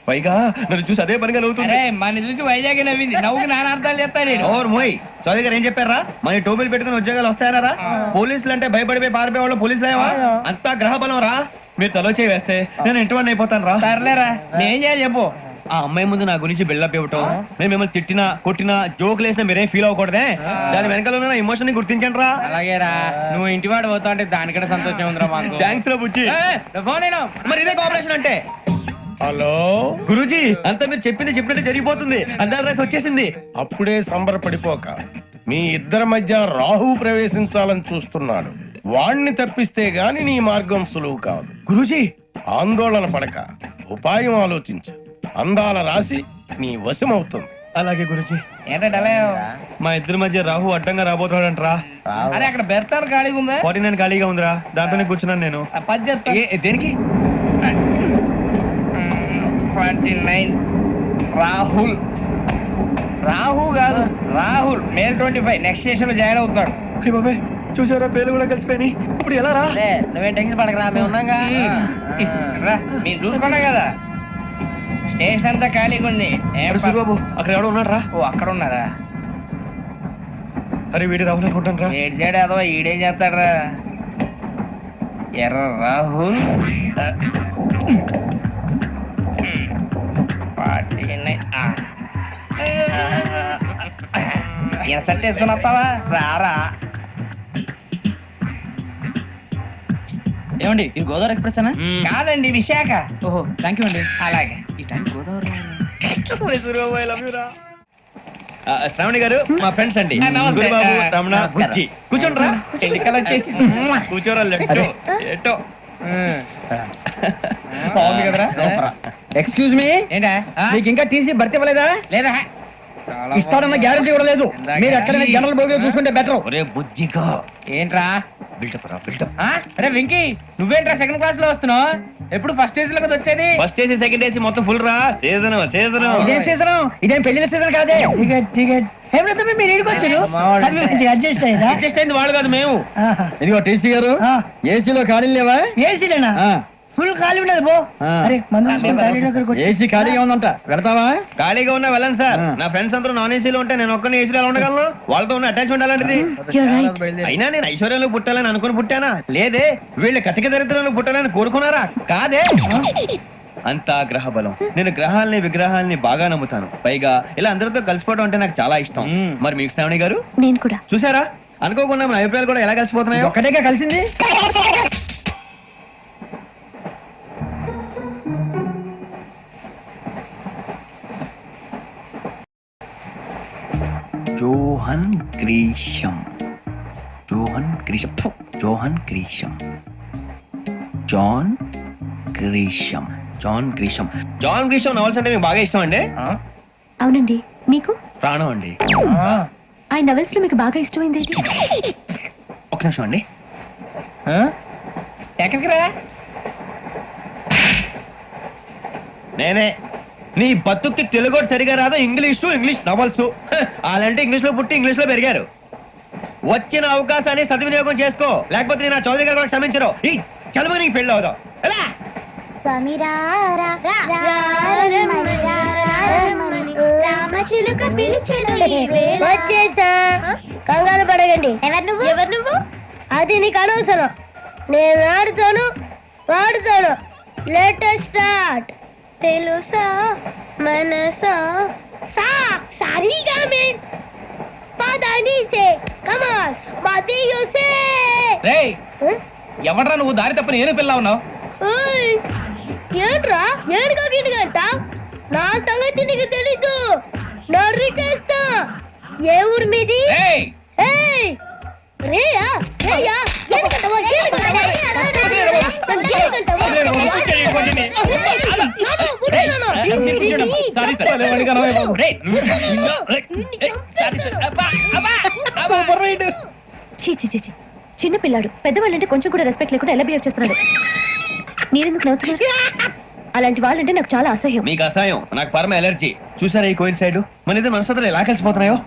పైగా నన్ను చూసి అదే పనిగా నవ్వుతుంది.
మన చూసి వైజాగ్ నవ్వింది. నవ్వుకి నాన్న అర్థాలు చెప్తాను.
ఓర్ మోయ్, చౌదరి గారు ఏం చెప్పారా? మన టోబీలు పెట్టుకుని ఉద్యోగాలు వస్తాయనరా? పోలీసులు అంటే భయపడిపోయి పారిపోయే వాళ్ళు పోలీసులు ఏవా? అంతా గ్రహ బలం రా. మీరు తలో చేయి వేస్తే నేను ఇంటివాడిని అయిపోతాను రా.
సర్లేరా, నేనేం చేయాలి చెప్పు.
ఆ అమ్మాయి ముందు నా గురించి బిల్డప్ ఇవ్వటం, నేను మిమ్మల్ని తిట్టినా కొట్టినా జోకులు వేసినా మీరేం ఫీల్ అవ్వకూడదే. దాని వెనకాల ఉన్న ఎమోషన్ ని గుర్తించండి రా.
అలాగేరా, నువ్వు ఇంటి వాడు పోతా అంటే దానికంటే సంతోషం ఉందిరా మాకు.
థ్యాంక్స్ రా బుజ్జి. మరి ఇదే కోఆపరేషన్ అంటే.
హలో
గురూజీ, అంతా మీరు చెప్పింది చెప్పినట్టు జరిగిపోతుంది. అందాల రాసి వచ్చేసింది.
అప్పుడే సంబరపడిపోక, మీ ఇద్దరి మధ్య రాహు ప్రవేశించాలని చూస్తున్నాడు. వాణ్ణి తప్పిస్తే గాని నీ మార్గం సులువు కాదు.
గురూజీ,
ఆందోళన పడక, ఉపాయం ఆలోచించు. అందాల రాశి నీ వశమవుతుంది.
అలాగే గురూజీ.
ఏంటంటే
మా ఇద్దరి మధ్య రాహు అడ్డంగా రాబోతున్నాడంట్రా.
అరే అక్కడ బెర్తాను ఖాళీగా ఉందా?
49 ఖాళీగా ఉందిరా, దాంట్లోనే కూర్చున్నాను నేను. దేనికి?
29 రాహుల్ రాహు కాదు రాహుల్ మే 25 నెక్స్ట్ స్టేషన్ లో జాయిన్ అవుతున్నాడు.
బాబాయ్ చూసారా పేర్లు కూడా కలిసిపోయి ఇప్పుడు ఎలా రా?
నువ్వేం టెన్షన్ పడకరా, మేము ఉన్నాగా. రా, మీరు చూసుకున్నా కదా స్టేషన్ అంతా ఖాళీగా ఉంది.
బాబు అక్కడ ఎవడో ఉన్నాడు రా.
ఓ అక్కడ ఉన్నారా?
అరే వీడి రాహుల్ అనుకుంటాను రా.
ఏడు సైడ్ అదో ఈడేం చేస్తాడరా? ఎర్ర రాహుల్ ఇన్సర్ట్ వేసుకుని వస్తావా? రారా.
ఏమండి ఇది గోదావరి ఎక్స్ప్రెస్ అనా?
కాదండి విశాఖ.
ఓహో థ్యాంక్ యూ అండి.
అలాగే.
ఈ టైం గోదావరి
శ్రావణి గారు మా ఫ్రెండ్స్ అండి.
నమస్తే.
గురుబాబు, రమణ,
నమస్కారం.
బుజ్జి. కూర్చోండి రా.
ఎన్నికలు వచ్చేసి
కూర్చోరా లెట్టో ఎట్టో.
బాగుంది కదరా?
ఎక్స్క్యూజ్ మీ,
ఏంటా?
మీకు ఇంకా టీసీ భర్తీ ఇవ్వలేదా?
లేదా
ఇస్తాడన్న గ్యారంటీ కూడా లేదు. మీరు ఎక్కడైనా జనరల్ బోగిలో చూసుకుంటే బెటర్.
ఒరే బుజ్జిగా
ఏంట్రా?
బిల్డప్ రా బిల్డప్.
అరే వెంకీ, నువ్వేంట్రా సెకండ్ క్లాస్ లో వస్తున్నావు? ఎప్పుడు ఫస్ట్ ఏజ్ లో కదా వచ్చేది?
ఫస్ట్ ఏసీ సెకండ్ ఏసీ మొత్తం ఫుల్ రా. Season season.
ఇదేం సీజన్? ఇదేం పెళ్లిన సీజన్ కాదే. టికెట్ టికెట్ మీరు ఇరుకొచ్చారు. అడ్జస్ట్ అయ్యిందా?
అడ్జస్ట్ అయింది వాళ్ళు కాదు మేము.
ఇదిగో టీసీ గారు, ఏసీలో ఖాళీ లేవా? ఏసీలేనా? ఫుల్ ఖాళీ ఉండదు బో. అరే ఏసీ ఖాళీగా ఉందంట, పెడతావా?
ఖాళీగా ఉన్నా వెళ్ళండి సార్. నా ఫ్రెండ్స్ అందరూ నాన్ ఏసీలో ఉంటే నేను ఒక్కనే ఏసీలో ఎలా ఉండగలను? వాళ్ళతో ఉన్న అటాచ్మెంట్ అలాంటిది. అయినా నేను ఐశ్వర్యంలో పుట్టాలని అనుకుని పుట్టానా? లేదే. వీళ్ళు కటిక దరిద్రంలో పుట్టాలని కోరుకున్నారా? కాదే. అంతా గ్రహ బలం. నేను గ్రహాలని విగ్రహాలని బాగా నమ్ముతాను. పైగా ఇలా అందరితో కలిసిపోవడం అంటే నాకు చాలా ఇష్టం. మరి మీకు శ్రావణి గారు?
నేను కూడా.
చూసారా, అనుకోకుండా మన అభిప్రాయాలు కూడా ఎలా కలిసిపోతున్నాయి.
ఒక్కటేగా కలిసింది.
Johan Grisham. Johan Grisham. Johan Grisham. John Grisham. John Grisham. John Grisham novels అంటే మీకు బాగా ఇష్టం అండి?
అవునండి. మీకు?
ప్రాణం అండి.
ఆయన నవెల్స్ లో మీకు బాగా ఇష్టమైంది ఏంటి?
ఒక నిమిషం అండి.
ఎక్కడికి రా?
నేనే. నీ బతుక్కి తెలుగు సరిగా రాదు. English novels. అలాంటి ఇంగ్లీష్ లో పుట్టి ఇంగ్లీష్ లో పెరిగారు. వచ్చిన అవకాశాన్ని సద్వినియోగం చేసుకో, లేకపోతే నేను చౌదరి గారు కూడా క్షమించరు. ఈ చదువు నీకు పెళ్ళి అవుదాం. ఎలా?
వచ్చేసా, కంగారు పడగండి. ఎవరు నువ్వు? అది నీకు అనవసరం. నేను ఆడుతాను వాడుతాను. Latest start. తెలుసా మనసా సా సారీగా మీన్ పదని సే కమాన్ మదియో సే.
రేయ్, ఎవడ్రా నువ్వు? దారి తప్పని ఏను పిల్ల ఉన్నావు?
ఓయ్ ఏంట్రా ఏడుగా గిడిగంట? నా సంగతి నీకు తెలీదు. నరికేస్తా. ఏ ఊరు మీది?
ఏయ్
ఏయ్ రేయా రేయా ఏడుకంటవా ఏడుకంటవా చిన్న పిల్లాడు. పెద్దవాళ్ళంటే కొంచెం కూడా రెస్పెక్ట్ లేకుండా ఎలా బిహేవ్ చేస్తున్నాడు? మీరెందుకు నవ్వుతున్నారు? అలాంటి వాళ్ళంటే నాకు చాలా అసహ్యం.
మీకు అసహాయం, నాకు పరమ ఎలర్జీ. చూసారా ఈ కోయిన్సైడ్? మన ఇద్దరు మనసులు ఎలా కలిసిపోతున్నాయో.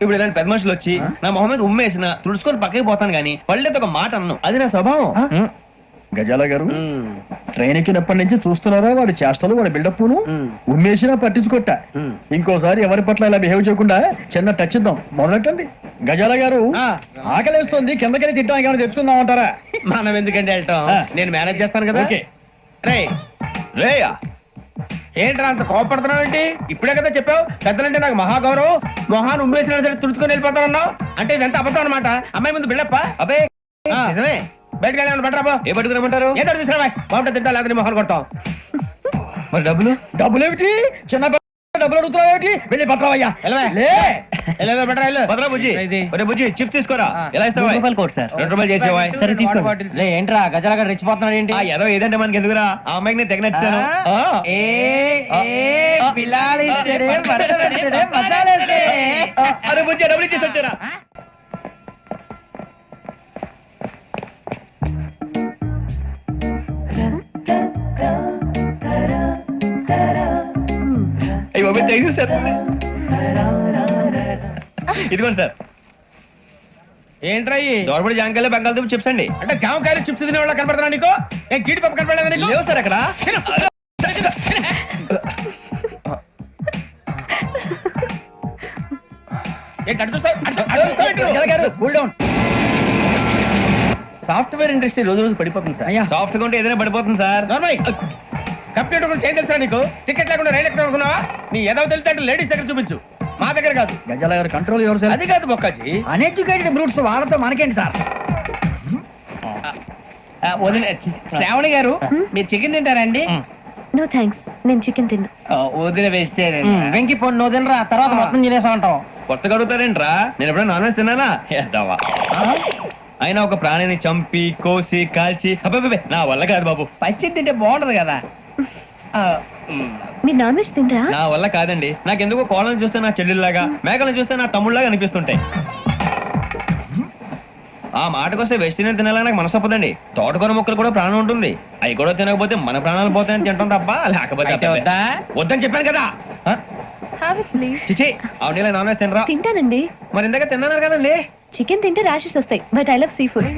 ఇప్పుడు ఇలాంటి పెద్ద మనుషులు వచ్చి నా మొహం మీద ఉమ్మేసిన తుడుచుకొని పక్కకి పోతాను కానీ పళ్ళేతో ఒక మాట అన్ను. అది నా స్వభావం.
గజాల గారు, ట్రైన్ ఎక్కినప్పటి నుంచి చూస్తున్నారా వాడి చేష్టలు, వాడి బిల్డప్ను? ఉమ్మేసినా పట్టించుకోట. ఇంకోసారి ఎవరి పట్ల ఇలా బిహేవ్ చేయకుండా చిన్న టచ్ ఇద్దాం. మొదలెట్టండి. గజాల గారు, ఆకలేస్తుంది, కిందకెళ్ళి తిట్టడానికి ఏమైనా తెచ్చుకుందామంటారా?
మనం ఎందుకంటే వెళ్ళటం, నేను మేనేజ్ చేస్తాను కదా. రే రేయా, ఏంట్రా అంత కోపడుతున్నావు ఏంటి? ఇప్పుడే కదా చెప్పావు పెద్దలంటే నాకు మహాగౌరవం. మొహాన్ని ఉమ్మేసిన సరే తుడుచుకొని వెళ్ళిపోతానన్నావు. అంటే ఇదంతా అబద్ధం అనమాట. అమ్మాయి ముందు బిల్డప్ప. అబ్బే నిజమే. బయటకు వెళ్ళాను. బట్రాబో. ఏ పట్టుకురమ్మంటారు? ఏదో తీసుకురా. బాగుంటుంది తింటా, లేకపోతే మొహాన్ని కొడతాం. మరి డబ్బులు? డబ్బులు ఏమిటి? చిన్న డబ్బులు అడుగుతున్నావు ఏమిటి? వెళ్ళి పట్టరావయ్యా. భద్రా బుజ్జి, బుజ్జి చిప్స్ తీసుకోరా. ఎలా ఇస్తావా? ₹2 చేసేవా? సరే తీసుకో.
ఏంట్రా గజాల రెచ్చిపోతున్నాడు ఏంటి?
ఏదో ఏదంటే మనకి ఎందుకురా? ఆ అమ్మాయికి నేను తెగ నచ్చాను. అరే బుజ్జి డబ్బులు ఇచ్చేసి వచ్చారా? అయ్యి బాబు తెగ చూసేస్తుంది. ఇదిగోండి సార్.
ఏంట్రా
దోరబడి జాంకాయలు బంగాళదుంప చిప్స్ అండి.
అంటే జామకాయలు చిప్స్ తినే వాళ్ళ కనపడుతున్నా నీకు? ఏం జీడిపప్పు కనపడలేదా నీకు?
లేవు సార్ అక్కడ.
సాఫ్ట్వేర్ ఇండస్ట్రీ రోజు రోజు పడిపోతుంది సార్.
సాఫ్ట్ గా ఉంటే ఏదైనా పడిపోతుంది సార్.
కంప్యూటర్ గురించి ఏం తెలుసా నీకు? టికెట్ లేకుండా రైలు ఎక్కడ అనుకున్నావా? నీ ఏదో తెలితే లేడీస్ దగ్గర చూపించు, మా దగ్గర కాదు.
గజాల గారు కంట్రోల్ ఎవరు సార్?
అది కాదు బొక్కాజీ.
అన్ఎడ్యుకేటెడ్ బ్రూట్స్ వాళ్ళతో మనకేంటి సార్?
శ్రావణి గారు మీరు చికెన్ తింటారా అండి?
నో థ్యాంక్స్, నేను చికెన్ తిన్నా.
వదిన వేస్తే
వెంకి పొన్ను నువ్వు తినరా, తర్వాత మొత్తం తినేసా ఉంటాం.
కొత్తగా అడుగుతారేంట్రా? నేను ఎప్పుడైనా నాన్ వెజ్ తిన్నానా? ఎద్దావా. అయినా ఒక ప్రాణిని చంపి కోసి కాల్చి అబ్బబ్బే నా వల్ల కాదు బాబు.
పచ్చి తింటే బాగుంటది కదా.
మీరు నాన్ వెజ్ తినరా?
నా వల్ల కాదండి. నాకెందుకో కోళ్ళని చూస్తే నా చెల్లెల్లాగా, మేకలను చూస్తే నా తమ్ముళ్ళలాగా అనిపిస్తుంటాయి. ఆ మాటకొస్తే వెస్టిరియన్ తినాలని నాకు మనసు ఒప్పదండి. తోటకూర మొక్కలు కూడా ప్రాణం ఉంటుంది. అవి కూడా తినకపోతే మన ప్రాణాలు పోతాయని తింటాం తప్ప లేకపోతే వద్దని చెప్పాను కదా.
Have it, please.
చిచి అవునీ నాన్ వెజ్ తినరా?
తింటానండి.
మరి ఇందాక తిన్నాను కదండి.
చికెన్ తింటే ర్యాషెస్ వస్తాయి, but I love sea food.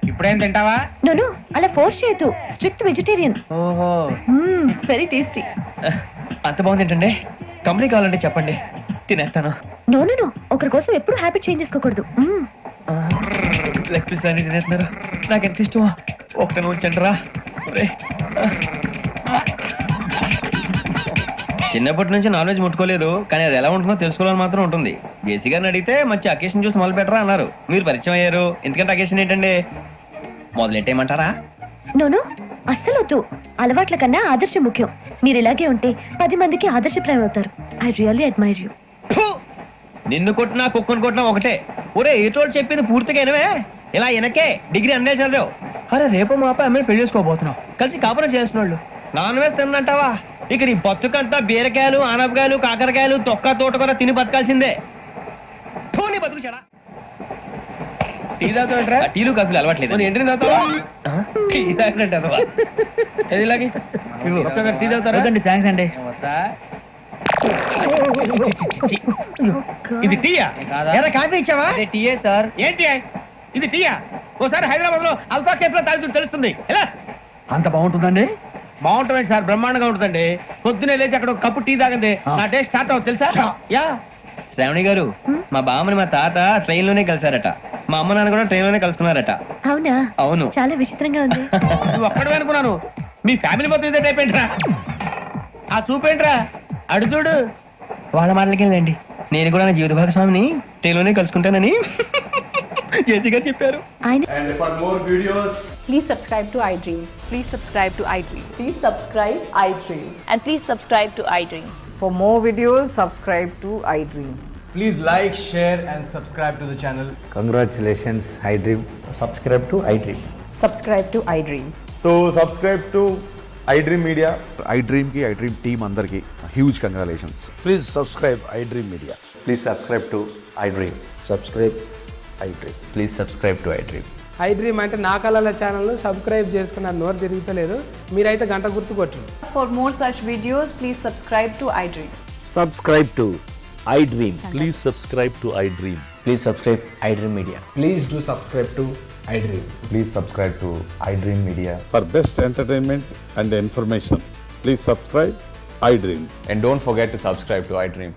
ఇప్పుడేం తింటావా?
నో అలా ఫోర్స్ చేయొద్దు. Strict vegetarian.
ఓహో,
వెరీ టేస్టీ.
అంత బాగుంది ఏంటండి? కంపెనీ కావాలంటే చెప్పండి, తినేస్తాను.
నో ఒకరి కోసం ఎప్పుడు హ్యాబిట్ చేంజ్ చేసుకోకూడదు.
లెగ్ పీస్ అన్ని తినేస్తున్నారు. నాకు ఎంత ఇష్టమో ఒకటి ఉంచండి రా. చిన్నప్పటి నుంచి నాన్ వెజ్ ముట్టుకోలేదు, కానీ అది ఎలా ఉంటుందో తెలుసుకోవాలని మాత్రం ఉంటుంది. జేసీ గారిని అడిగితే మంచి అకేషన్ చూసి మొదలు పెట్టరా అన్నారు. మీరు పరిచయం అయ్యారు, ఎందుకంటే అకేషన్ ఏంటండి? మొదలెట్టేయమంటారా?
నో అస్సలు వద్దు. అలవాట్ల కన్నా ఆదర్శం ముఖ్యం. మీరు ఇలాగే ఉంటే 10 మందికి ఆదర్శప్రాయం అవుతారు. I really admire you.
నిన్ను కొట్టినా కుక్కను కొట్టినా ఒకటే. ఒరే ఏటోళ్ళు చెప్పింది పూర్తిగా వినవే. ఇలా వెనకే డిగ్రీ అన్నే చదివావు. అరే రేపు మా అబ్బాయి అమ్మాయిని పెళ్లి చేసుకోబోతున్నావు, కలిసి కాపురం చేసిన వాళ్ళు నాన్ వెజ్ తిన్నంటావా? ఇక నీ బతుకంతా బీరకాయలు, ఆనపకాయలు, కాకరకాయలు, తొక్క తోట కూడా తిని బతకాల్సిందే. నీ బతుకు చెడా.
టీ తాగుతాంట్రా?
టీలు కాఫీలు అలవాట్లేదు.
ఏంటి తాగుతావా? టీ తాగినట్టు అదవా. ఏది ఇలాగే ఒక్క టీ తాగుతారా?
థ్యాంక్స్ అండి.
ఇది టీయా?
కాఫీ ఇచ్చావా?
టీయే సార్. ఏంటి ఇది టీయా? ఓసారి హైదరాబాద్ లో అల్ఫా కేఫ్ లో తాగుతూ తెలుస్తుంది. ఎలా
అంత బాగుంటుందండి?
బాగుంటుంది సార్, బ్రహ్మాండంగా ఉంటుందండి. పొద్దునే లేచి అక్కడ ఒక కప్పు టీ తాగింది నా డే స్టార్ట్ అవుతుంది తెలుసా?
యా శ్రావణి గారు, మా బామ్మని మా తాత ట్రైన్ లోనే కలిసారట. మా అమ్మ నాన్న కూడా ట్రైన్ లోనే కలుసుకున్నారట.
అవునా?
అవును.
చాలా విచిత్రంగా ఉంది.
నువ్వు ఒక్కడే అనుకున్నాను, మీ ఫ్యామిలీ మొత్తం ఇదే టైప్ ఏంట్రా? ఆ చూపేంట్రా అడు చూడు.
వాళ్ళ మాటలకి వెళ్ళండి. నేను కూడా నా జీవిత భాగస్వామిని ట్రైన్ లోనే కలుసుకుంటానని జేసీ గారు చెప్పారు.
And for more videos,
please subscribe to iDream. Please subscribe to iDream. Please subscribe iDream. And please subscribe to iDream. For more videos, subscribe to iDream.
Please like, share and subscribe to the channel.
Congratulations, iDream. Subscribe to iDream.
Subscribe to iDream.
so subscribe to iDream Media. iDream team andarki huge congratulations.
Please subscribe iDream Media.
Please subscribe to iDream. Subscribe iDream. Please subscribe to iDream.
iDream అంటే నా కళల channel subscribe చేసుకున్న నోరు తిరుగుతలేదు. మీరైతే గంట గుర్తు కొట్టండి.
For more such videos, please subscribe to iDream.
Subscribe to iDream. Please subscribe to iDream. Please subscribe iDream Media.
Please do subscribe to iDream.
Please subscribe to iDream Media. For best entertainment and information, please subscribe iDream.
And don't forget to subscribe to iDream.